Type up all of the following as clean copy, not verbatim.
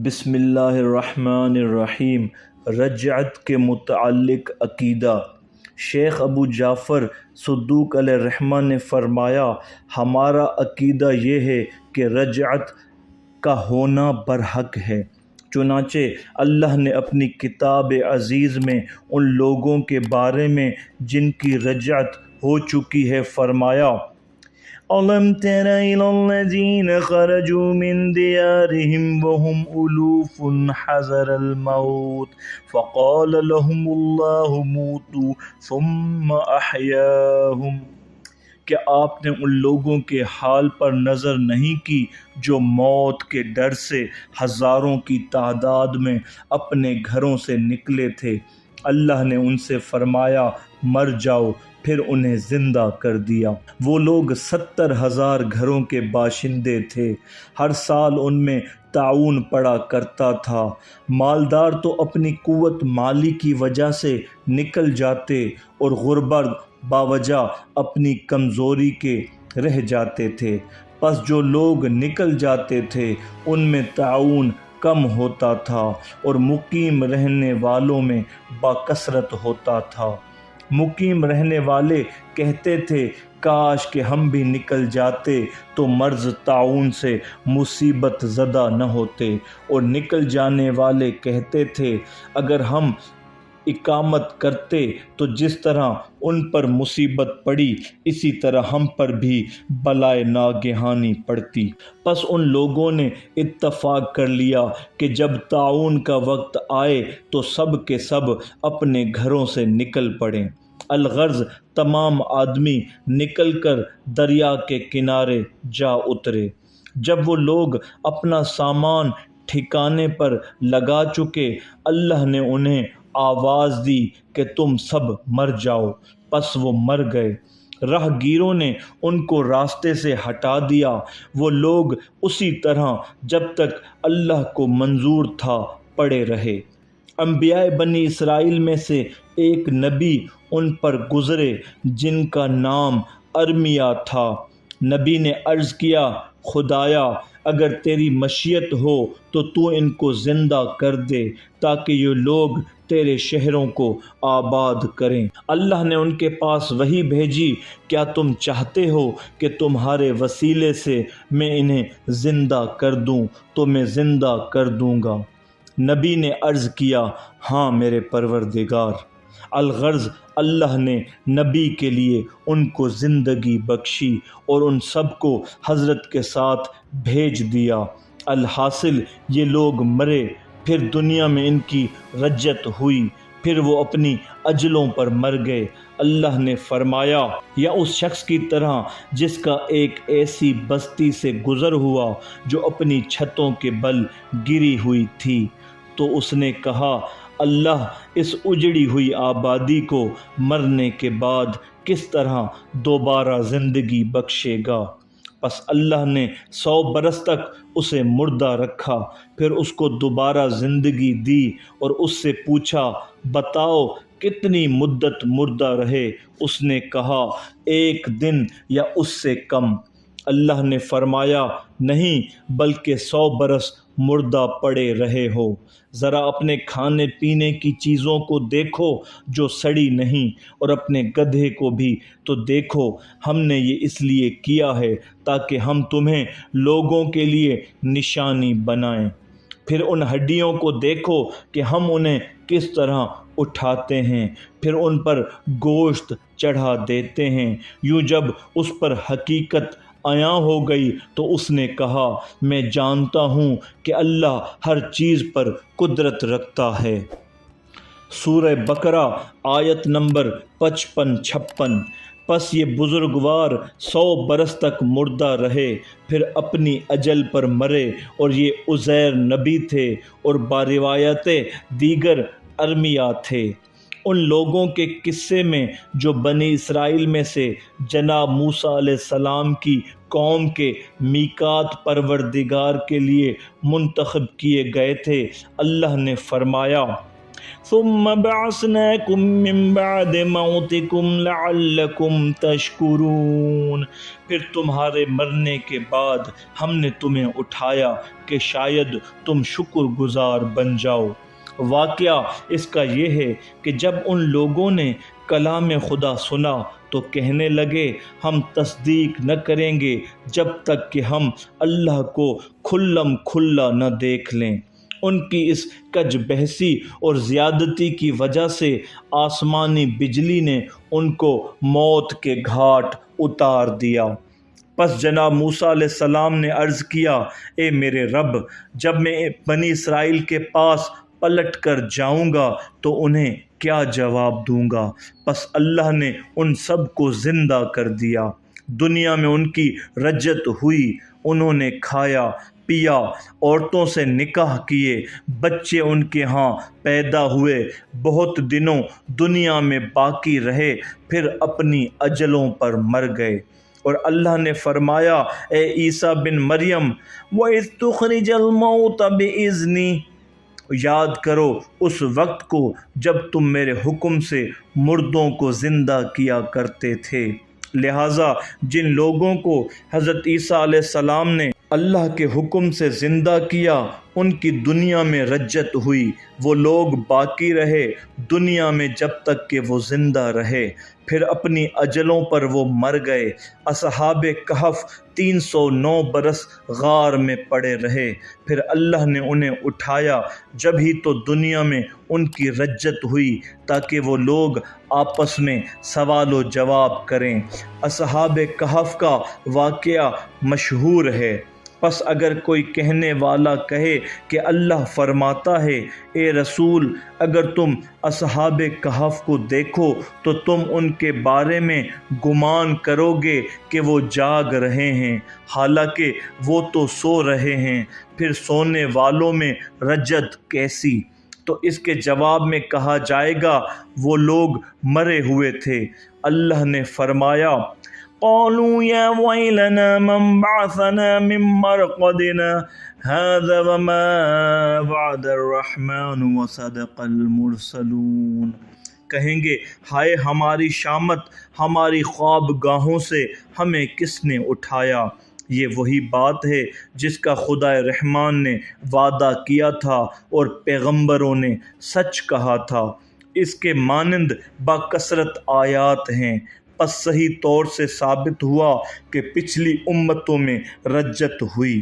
بسم اللہ الرحمن الرحیم۔ رجعت کے متعلق عقیدہ۔ شیخ ابو جعفر صدوق علیہ الرحمہ نے فرمایا، ہمارا عقیدہ یہ ہے کہ رجعت کا ہونا برحق ہے۔ چنانچہ اللہ نے اپنی کتاب عزیز میں ان لوگوں کے بارے میں جن کی رجعت ہو چکی ہے فرمایا، أَلَمْ تَرَ إِلَى الَّذِينَ خَرَجُوا مِنْ دِيَارِهِمْ وَهُمْ أُلُوفٌ حَذَرَ الْمَوْتِ فَقَالَ لَهُمُ اللَّهُ مُوتُوا ثُمَّ أَحْيَاهُمْ۔ کیا آپ نے ان لوگوں کے حال پر نظر نہیں کی جو موت کے ڈر سے ہزاروں کی تعداد میں اپنے گھروں سے نکلے تھے؟ اللہ نے ان سے فرمایا، مر جاؤ، پھر انہیں زندہ کر دیا۔ وہ لوگ 70,000 گھروں کے باشندے تھے۔ ہر سال ان میں طاعون پڑا کرتا تھا۔ مالدار تو اپنی قوت مالی کی وجہ سے نکل جاتے اور غربا باوجہ اپنی کمزوری کے رہ جاتے تھے۔ پس جو لوگ نکل جاتے تھے ان میں طاعون کم ہوتا تھا اور مقیم رہنے والوں میں باکثرت ہوتا تھا۔ مقیم رہنے والے کہتے تھے، کاش کہ ہم بھی نکل جاتے تو مرض طاعون سے مصیبت زدہ نہ ہوتے، اور نکل جانے والے کہتے تھے، اگر ہم اقامت کرتے تو جس طرح ان پر مصیبت پڑی اسی طرح ہم پر بھی بلائے ناگہانی پڑتی۔ پس ان لوگوں نے اتفاق کر لیا کہ جب طاعون کا وقت آئے تو سب کے سب اپنے گھروں سے نکل پڑیں۔ الغرض تمام آدمی نکل کر دریا کے کنارے جا اترے۔ جب وہ لوگ اپنا سامان ٹھکانے پر لگا چکے، اللہ نے انہیں آواز دی کہ تم سب مر جاؤ، پس وہ مر گئے۔ راہ گیروں نے ان کو راستے سے ہٹا دیا۔ وہ لوگ اسی طرح جب تک اللہ کو منظور تھا پڑے رہے۔ انبیاء بنی اسرائیل میں سے ایک نبی ان پر گزرے جن کا نام ارمیا تھا۔ نبی نے عرض کیا، خدایا، اگر تیری مشیت ہو تو ان کو زندہ کر دے تاکہ یہ لوگ تیرے شہروں کو آباد کریں۔ اللہ نے ان کے پاس وحی بھیجی، کیا تم چاہتے ہو کہ تمہارے وسیلے سے میں انہیں زندہ کر دوں تو میں زندہ کر دوں گا۔ نبی نے عرض کیا، ہاں میرے پروردگار۔ الغرض اللہ نے نبی کے لیے ان کو زندگی بخشی اور ان سب کو حضرت کے ساتھ بھیج دیا۔ الحاصل یہ لوگ مرے، پھر دنیا میں ان کی رجعت ہوئی، پھر وہ اپنی اجلوں پر مر گئے۔ اللہ نے فرمایا، یا اس شخص کی طرح جس کا ایک ایسی بستی سے گزر ہوا جو اپنی چھتوں کے بل گری ہوئی تھی، تو اس نے کہا، اللہ اس اجڑی ہوئی آبادی کو مرنے کے بعد کس طرح دوبارہ زندگی بخشے گا؟ پس اللہ نے 100 برس تک اسے مردہ رکھا، پھر اس کو دوبارہ زندگی دی اور اس سے پوچھا، بتاؤ کتنی مدت مردہ رہے؟ اس نے کہا، 1 دن یا اس سے کم۔ اللہ نے فرمایا، نہیں بلکہ 100 برس مردہ پڑے رہے ہو۔ ذرا اپنے کھانے پینے کی چیزوں کو دیکھو جو سڑی نہیں، اور اپنے گدھے کو بھی تو دیکھو، ہم نے یہ اس لیے کیا ہے تاکہ ہم تمہیں لوگوں کے لیے نشانی بنائیں۔ پھر ان ہڈیوں کو دیکھو کہ ہم انہیں کس طرح اٹھاتے ہیں، پھر ان پر گوشت چڑھا دیتے ہیں۔ یوں جب اس پر حقیقت عیاں ہو گئی تو اس نے کہا، میں جانتا ہوں کہ اللہ ہر چیز پر قدرت رکھتا ہے۔ سورہ بقرہ آیت نمبر 55-56۔ پس یہ بزرگوار 100 برس تک مردہ رہے، پھر اپنی اجل پر مرے، اور یہ عزیر نبی تھے اور باروایت دیگر ارمیا تھے۔ ان لوگوں کے قصے میں جو بنی اسرائیل میں سے جناب موسیٰ علیہ السلام کی قوم کے میقات پروردگار کے لیے منتخب کیے گئے تھے، اللہ نے فرمایا، ثم بعثناكم من بعد موتكم لعلكم تشکرون، پھر تمہارے مرنے کے بعد ہم نے تمہیں اٹھایا کہ شاید تم شکر گزار بن جاؤ۔ واقعہ اس کا یہ ہے کہ جب ان لوگوں نے کلام خدا سنا تو کہنے لگے ہم تصدیق نہ کریں گے جب تک کہ ہم اللہ کو کھلم کھلا نہ دیکھ لیں۔ ان کی اس کج بحثی اور زیادتی کی وجہ سے آسمانی بجلی نے ان کو موت کے گھاٹ اتار دیا۔ پس جناب موسیٰ علیہ السلام نے عرض کیا، اے میرے رب، جب میں بنی اسرائیل کے پاس پلٹ کر جاؤں گا تو انہیں کیا جواب دوں گا؟ پس اللہ نے ان سب کو زندہ کر دیا۔ دنیا میں ان کی رجت ہوئی، انہوں نے کھایا پیا، عورتوں سے نکاح کیے، بچے ان کے ہاں پیدا ہوئے، بہت دنوں دنیا میں باقی رہے، پھر اپنی اجلوں پر مر گئے۔ اور اللہ نے فرمایا، اے عیسیٰ بن مریم، وَإِذْ تُخْرِجَ الْمَوْتَ بِإِذْنِي، یاد کرو اس وقت کو جب تم میرے حکم سے مردوں کو زندہ کیا کرتے تھے۔ لہٰذا جن لوگوں کو حضرت عیسیٰ علیہ السلام نے اللہ کے حکم سے زندہ کیا ان کی دنیا میں رجت ہوئی، وہ لوگ باقی رہے دنیا میں جب تک کہ وہ زندہ رہے، پھر اپنی اجلوں پر وہ مر گئے۔ اصحاب کہف 309 برس غار میں پڑے رہے، پھر اللہ نے انہیں اٹھایا، جب ہی تو دنیا میں ان کی رجت ہوئی تاکہ وہ لوگ آپس میں سوال و جواب کریں۔ اصحاب کہف کا واقعہ مشہور ہے۔ پس اگر کوئی کہنے والا کہے کہ اللہ فرماتا ہے، اے رسول، اگر تم اصحاب کہف کو دیکھو تو تم ان کے بارے میں گمان کرو گے کہ وہ جاگ رہے ہیں، حالانکہ وہ تو سو رہے ہیں، پھر سونے والوں میں رجت کیسی؟ تو اس کے جواب میں کہا جائے گا وہ لوگ مرے ہوئے تھے۔ اللہ نے فرمایا، قالوا يا ويلنا من بعثنا من مرقدنا هذا وما وعد الرحمن وصدق المرسلون، کہیں گے ہائے ہماری شامت، ہماری خواب گاہوں سے ہمیں کس نے اٹھایا؟ یہ وہی بات ہے جس کا خدا رحمان نے وعدہ کیا تھا اور پیغمبروں نے سچ کہا تھا۔ اس کے مانند باکثرت آیات ہیں۔ پس صحیح طور سے ثابت ہوا کہ پچھلی امتوں میں رجت ہوئی۔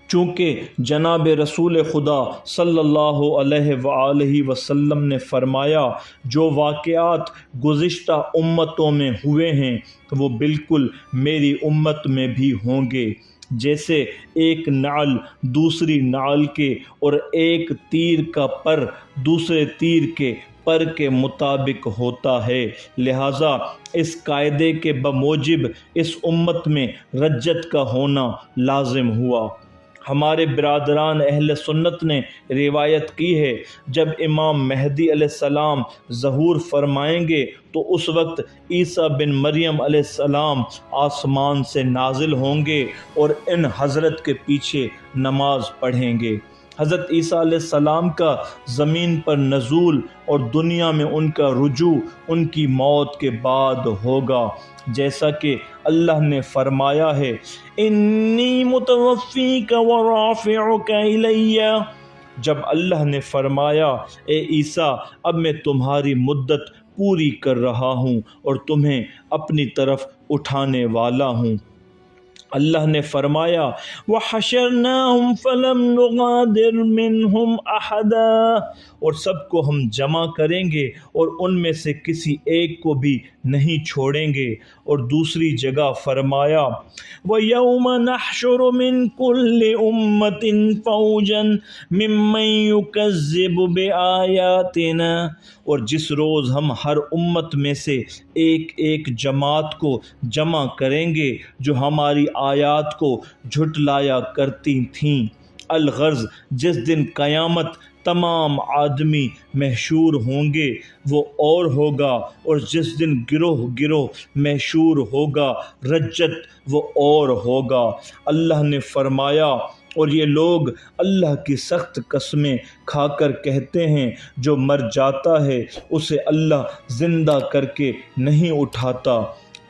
چونکہ جناب رسول خدا صلی اللہ علیہ وآلہ وسلم نے فرمایا، جو واقعات گزشتہ امتوں میں ہوئے ہیں وہ بالکل میری امت میں بھی ہوں گے، جیسے ایک نعل دوسری نعل کے اور ایک تیر کا پر دوسرے تیر کے پر کے مطابق ہوتا ہے۔ لہٰذا اس قاعدے کے بموجب اس امت میں رجت کا ہونا لازم ہوا۔ ہمارے برادران اہل سنت نے روایت کی ہے، جب امام مہدی علیہ السلام ظہور فرمائیں گے تو اس وقت عیسیٰ بن مریم علیہ السلام آسمان سے نازل ہوں گے اور ان حضرت کے پیچھے نماز پڑھیں گے۔ حضرت عیسیٰ علیہ السلام کا زمین پر نزول اور دنیا میں ان کا رجوع ان کی موت کے بعد ہوگا، جیسا کہ اللہ نے فرمایا ہے، انی متوفیک ورافعک الی، جب اللہ نے فرمایا، اے عیسیٰ اب میں تمہاری مدت پوری کر رہا ہوں اور تمہیں اپنی طرف اٹھانے والا ہوں۔ اللہ نے فرمایا، وَحَشَرْنَاهُمْ فَلَمْ نُغَادِرْ مِنْهُمْ أَحَدًا، اور سب کو ہم جمع کریں گے اور ان میں سے کسی ایک کو بھی نہیں چھوڑیں گے۔ اور دوسری جگہ فرمایا، وَيَوْمَ نَحْشُرُ مِنْ كُلِّ أُمَّةٍ فَوْجًا مِّمَّن يُكَذِّبُ بِآيَاتِنَا، اور جس روز ہم ہر امت میں سے ایک ایک جماعت کو جمع کریں گے جو ہماری آیات کو جھٹلایا کرتی تھیں۔ الغرض جس دن قیامت تمام آدمی محشور ہوں گے وہ اور ہوگا، اور جس دن گروہ گروہ محشور ہوگا رجت وہ اور ہوگا۔ اللہ نے فرمایا، اور یہ لوگ اللہ کی سخت قسمیں کھا کر کہتے ہیں جو مر جاتا ہے اسے اللہ زندہ کر کے نہیں اٹھاتا۔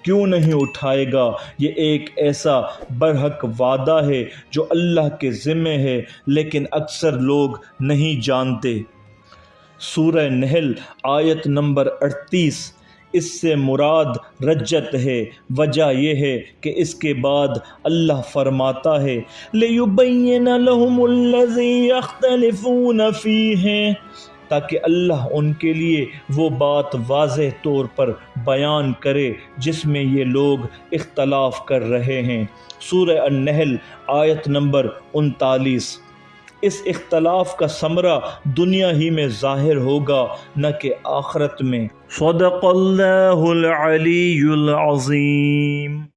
کیوں نہیں اٹھائے گا؟ یہ ایک ایسا برحق وعدہ ہے جو اللہ کے ذمہ ہے، لیکن اکثر لوگ نہیں جانتے۔ سورہ نحل آیت نمبر 38۔ اس سے مراد رجت ہے۔ وجہ یہ ہے کہ اس کے بعد اللہ فرماتا ہے لِيُبَيِّنَ لَهُمُ الَّذِي يَخْتَلِفُونَ فِيهِ، تاکہ اللہ ان کے لیے وہ بات واضح طور پر بیان کرے جس میں یہ لوگ اختلاف کر رہے ہیں۔ سورہ النحل آیت نمبر 39۔ اس اختلاف کا ثمرہ دنیا ہی میں ظاہر ہوگا نہ کہ آخرت میں۔ صدق اللہ العلی العظیم۔